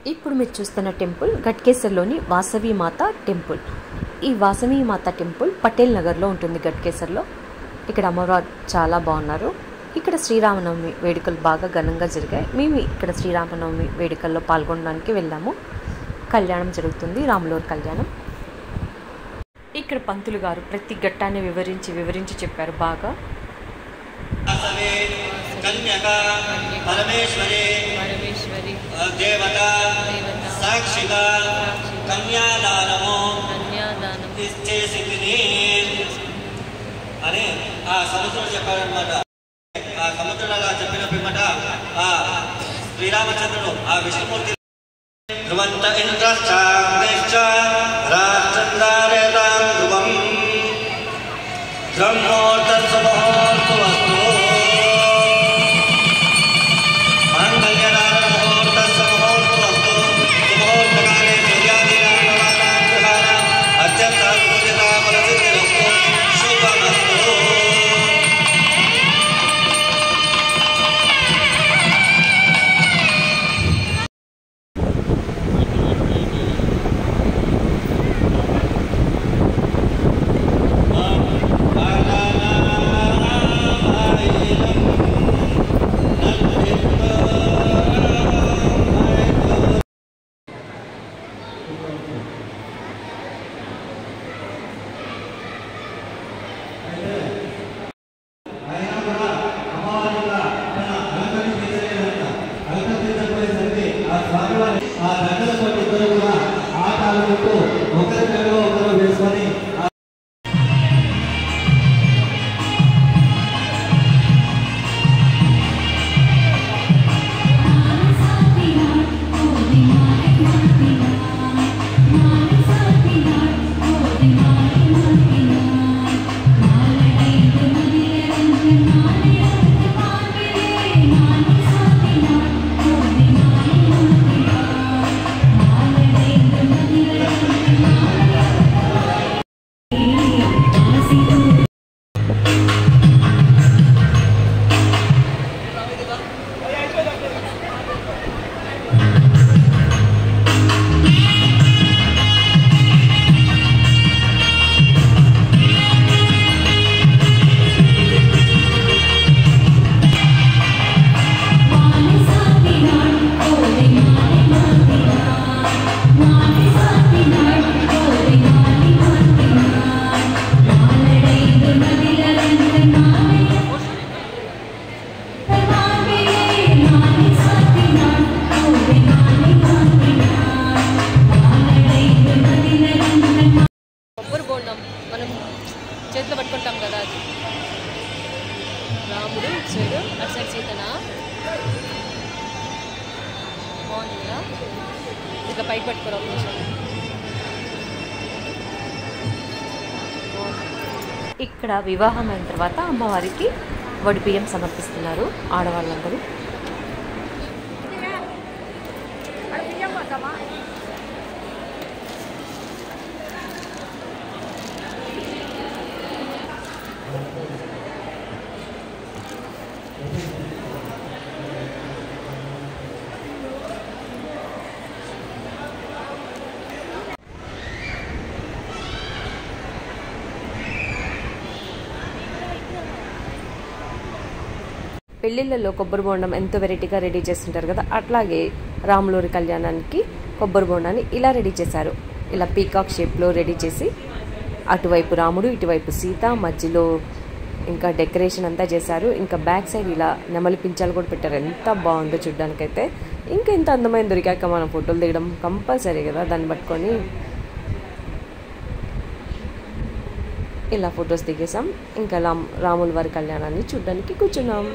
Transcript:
ఇప్పుడు మీరు చూస్తున్న టెంపుల్ గట్కేసర్లోని వాసవి మాత టెంపుల్. ఈ వాసవి మాత టెంపుల్ పటేల్ నగర్లో ఉంటుంది గట్కేసర్లో. ఇక్కడ అమ్మవారు చాలా బాగున్నారు. ఇక్కడ శ్రీరామనవమి వేడుకలు బాగా ఘనంగా జరిగాయి. మేము ఇక్కడ శ్రీరామనవమి వేడుకల్లో పాల్గొనడానికి వెళ్ళాము. కళ్యాణం జరుగుతుంది, రాములవారి కళ్యాణం. ఇక్కడ పంతులు గారు ప్రతి ఘట్టాన్ని వివరించి చెప్పారు బాగా. పరమేశ్వరి దేవత సాక్షిగా కన్యాదానము చేసింది అని ఆ సముద్రం చెప్పారనమాట. ఆ సముద్రం అలా చెప్పిన పిమ్మట ఆ శ్రీరామచంద్రుడు ఆ విష్ణుమూర్తి ధ్రువంత ఇంద్రశ్చ రాష్ట్రందారేతాం ధ్రువం బ్రహ్మోర్త సుముహూర్త వస్తు చేతిలో పట్టుకుంటాం కదా, అది రాముడు సైడ్ అటు సైడ్ సీతనా బాగుంది కదా. ఇంకా పైకి పట్టుకోరు ఒక నిమిషం. ఇక్కడ వివాహం అయిన తర్వాత అమ్మవారికి వడిబియ్యం సమర్పిస్తున్నారు ఆడవాళ్ళందరూ. పెళ్ళిళ్ళలో కొబ్బరి బోండం ఎంతో వెరైటీగా రెడీ చేస్తుంటారు కదా, అట్లాగే రాములవారి కళ్యాణానికి కొబ్బరి బోండాన్ని ఇలా రెడీ చేశారు. ఇలా పీకాక్ షేప్లో రెడీ చేసి అటువైపు రాముడు ఇటువైపు సీత, మధ్యలో ఇంకా డెకరేషన్ అంతా చేశారు. ఇంకా బ్యాక్ సైడ్ ఇలా నెమలి పించాలు కూడా పెట్టారు. ఎంత బాగుందో చూడ్డానికైతే. ఇంకా ఇంత అందమైన దొరికాక మనం ఫోటోలు దిగడం కంపల్సరీ కదా, దాన్ని పట్టుకొని ఇలా ఫొటోస్ దిగేసాం. ఇంకా రాముల వారి కళ్యాణాన్ని చూడ్డానికి కూర్చున్నాం.